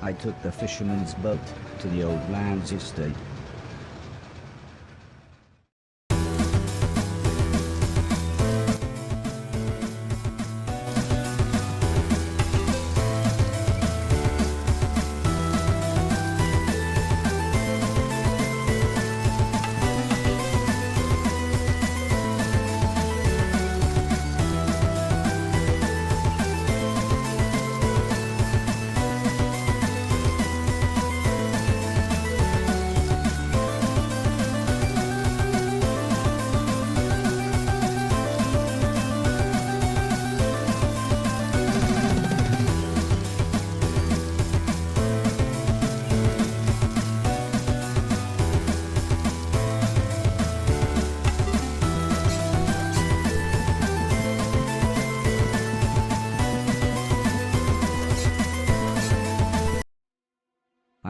I took the fisherman's boat to the old man's estate.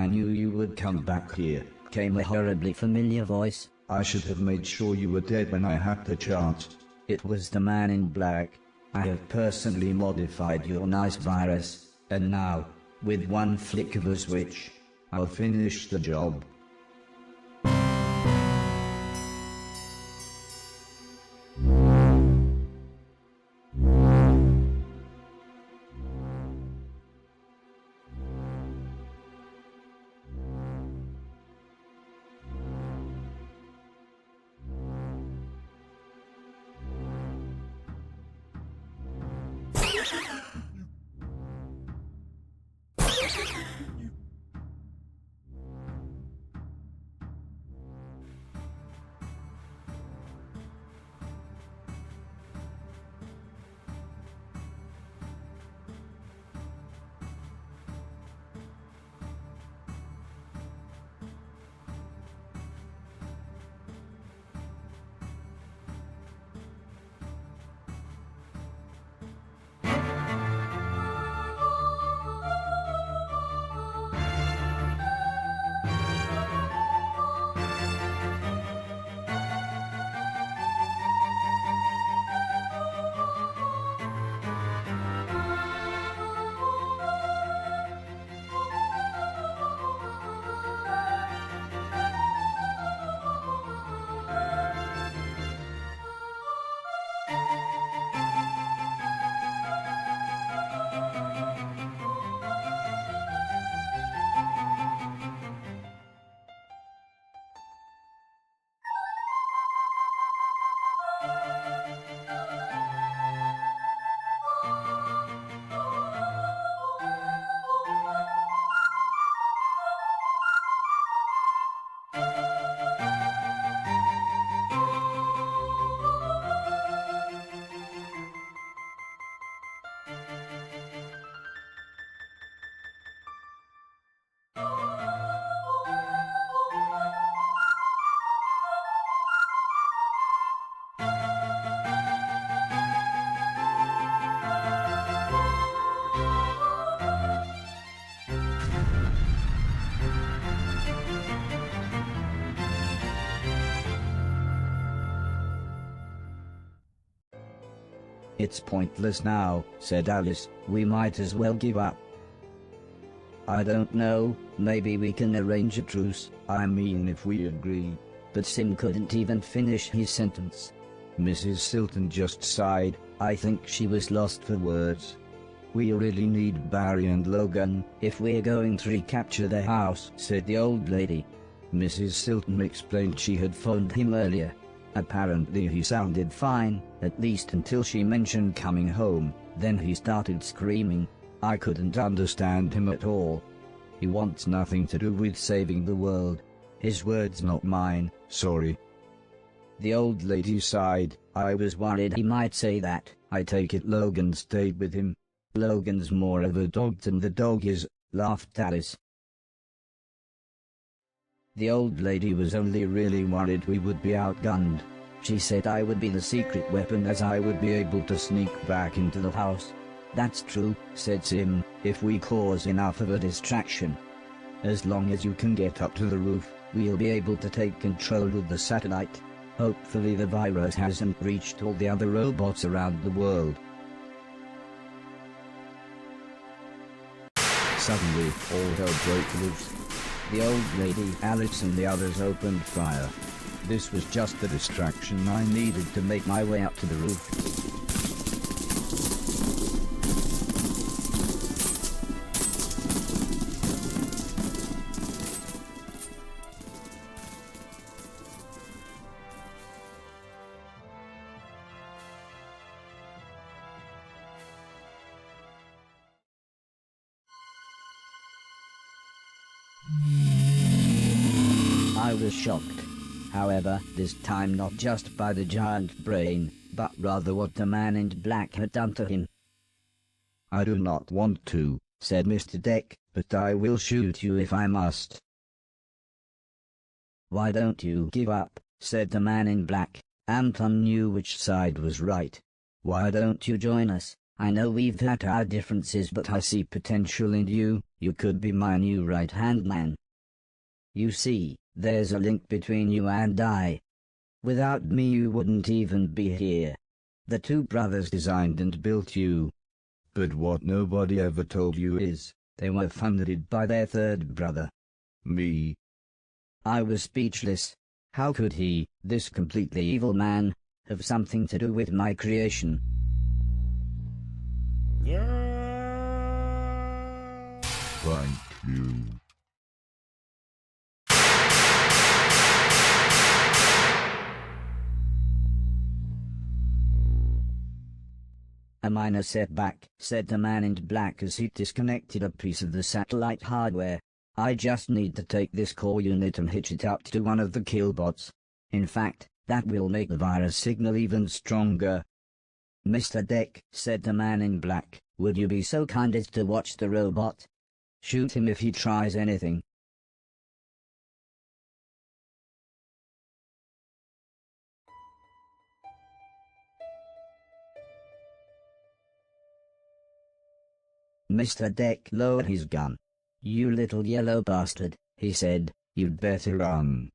I knew you would come back here, came a horribly familiar voice. I should have made sure you were dead when I had the chance. It was the man in black. I have personally modified your nice virus, and now, with one flick of a switch, I'll finish the job. It's pointless now, said Alice. We might as well give up. I don't know, maybe we can arrange a truce. I mean, if we agree. But Sim couldn't even finish his sentence. Mrs. Silton just sighed. I think she was lost for words. We really need Barry and Logan if we're going to recapture their house, said the old lady. Mrs. Silton explained she had phoned him earlier. Apparently he sounded fine, at least until she mentioned coming home. Then he started screaming. I couldn't understand him at all. He wants nothing to do with saving the world. His words, not mine. Sorry. The old lady sighed. I was worried he might say that. I take it Logan stayed with him. Logan's more of a dog than the dog is, laughed Alice. The old lady was only really worried we would be outgunned. She said I would be the secret weapon as I would be able to sneak back into the house. That's true, said Sim, if we cause enough of a distraction. As long as you can get up to the roof, we'll be able to take control of the satellite. Hopefully the virus hasn't reached all the other robots around the world. Suddenly, all hell broke loose. The old lady, Alice and the others opened fire. This was just the distraction I needed to make my way up to the roof. I was shocked. However, this time not just by the giant brain, but rather what the man in black had done to him. I do not want to, said Mr. Deck, but I will shoot you if I must. Why don't you give up, said the man in black. Anton knew which side was right. Why don't you join us? I know we've had our differences, but I see potential in you. You could be my new right-hand man. You see, there's a link between you and I. Without me you wouldn't even be here. The two brothers designed and built you. But what nobody ever told you is, they were funded by their third brother. Me. I was speechless. How could he, this completely evil man, have something to do with my creation? Thank you. A minor setback, said the man in black as he disconnected a piece of the satellite hardware. I just need to take this core unit and hitch it up to one of the killbots. In fact, that will make the virus signal even stronger. Mr. Deck, said the man in black, would you be so kind as to watch the robot? Shoot him if he tries anything. Mr. Deck lowered his gun. You little yellow bastard, he said, you'd better run.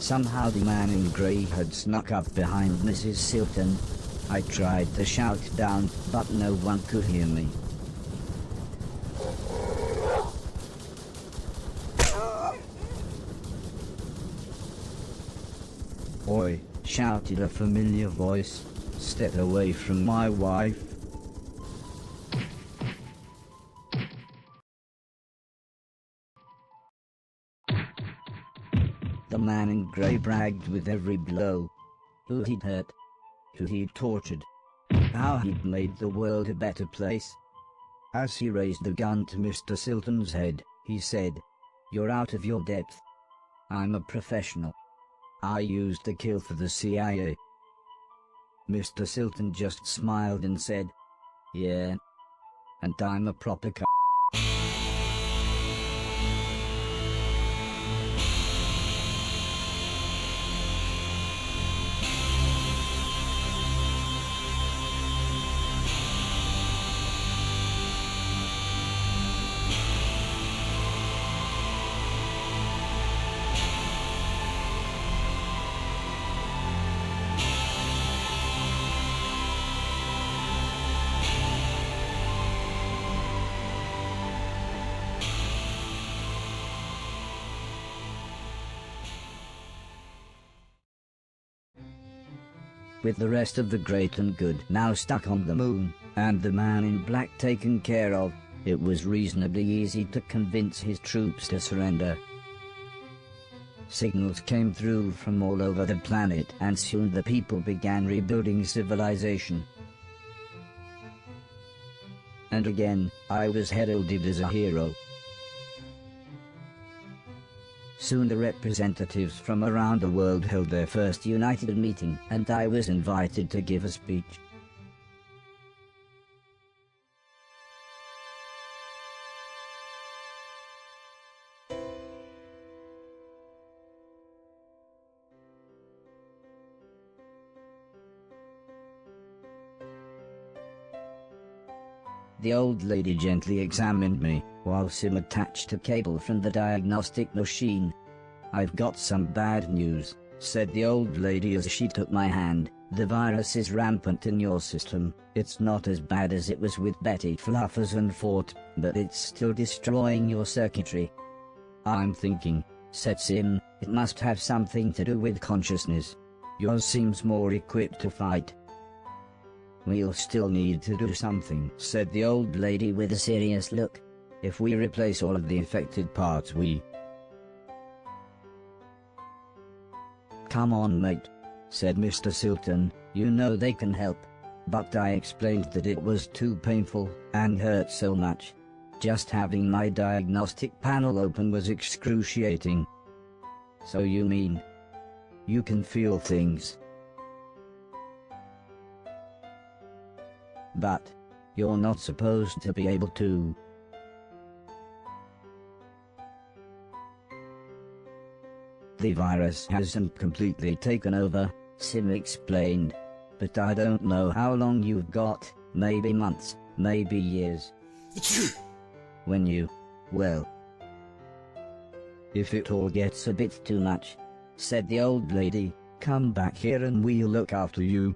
Somehow the man in grey had snuck up behind Mrs. Silton. I tried to shout down, but no one could hear me. "Oi," shouted a familiar voice. "Step away from my wife." The man in grey bragged with every blow. Who he'd hurt, who he'd tortured, how he'd made the world a better place. As he raised the gun to Mr. Silton's head, he said, "You're out of your depth. I'm a professional. I used to kill for the CIA." Mr. Silton just smiled and said, "Yeah. And I'm a proper c***." With the rest of the great and good now stuck on the moon, and the man in black taken care of, it was reasonably easy to convince his troops to surrender. Signals came through from all over the planet, and soon the people began rebuilding civilization. And again, I was heralded as a hero. Soon the representatives from around the world held their first united meeting, and I was invited to give a speech. The old lady gently examined me, while Sim attached a cable from the diagnostic machine. "I've got some bad news," said the old lady as she took my hand. "The virus is rampant in your system. It's not as bad as it was with Betty Fluffers and Fort, but it's still destroying your circuitry." "I'm thinking," said Sim, "it must have something to do with consciousness. Yours seems more equipped to fight." "We'll still need to do something," said the old lady with a serious look. "If we replace all of the affected parts, we..." "Come on, mate," said Mr. Silton, "you know they can help." But I explained that it was too painful, and hurt so much. Just having my diagnostic panel open was excruciating. "So you mean you can feel things? But you're not supposed to be able to." "The virus hasn't completely taken over," Sim explained. "But I don't know how long you've got, maybe months, maybe years. When you, well, if it all gets a bit too much," said the old lady, "come back here and we'll look after you.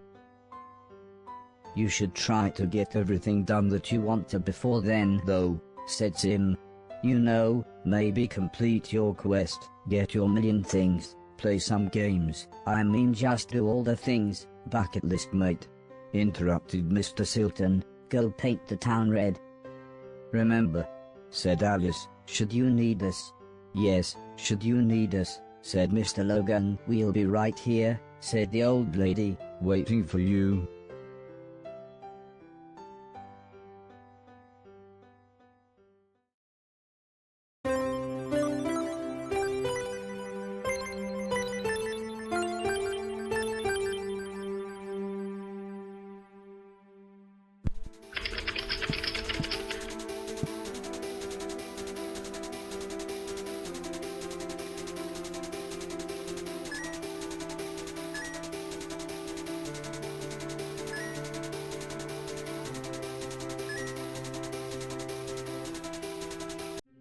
You should try to get everything done that you want to before then, though," said Sim. "You know, maybe complete your quest, get your million things, play some games, I mean just do all the things, bucket list mate." Interrupted Mr. Silton, "Go paint the town red." "Remember," said Alice, "should you need us." "Yes, should you need us," said Mr. Logan. "We'll be right here," said the old lady, "waiting for you."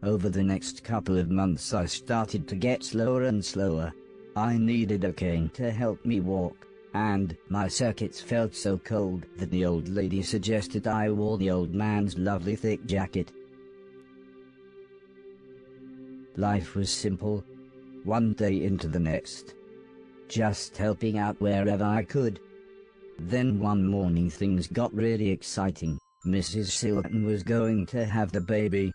Over the next couple of months I started to get slower and slower. I needed a cane to help me walk, and my circuits felt so cold that the old lady suggested I wore the old man's lovely thick jacket. Life was simple, one day into the next, just helping out wherever I could. Then one morning things got really exciting. Mrs. Silton was going to have the baby.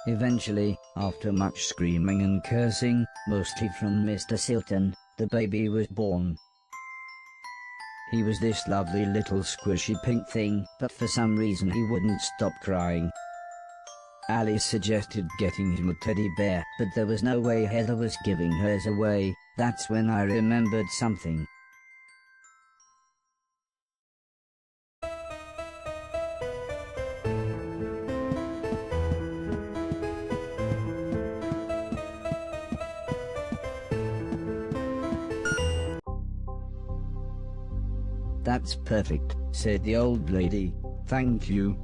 Eventually, after much screaming and cursing, mostly from Mr. Silton, the baby was born. He was this lovely little squishy pink thing, but for some reason he wouldn't stop crying. Alice suggested getting him a teddy bear, but there was no way Heather was giving hers away. That's when I remembered something. That's perfect, said the old lady. Thank you.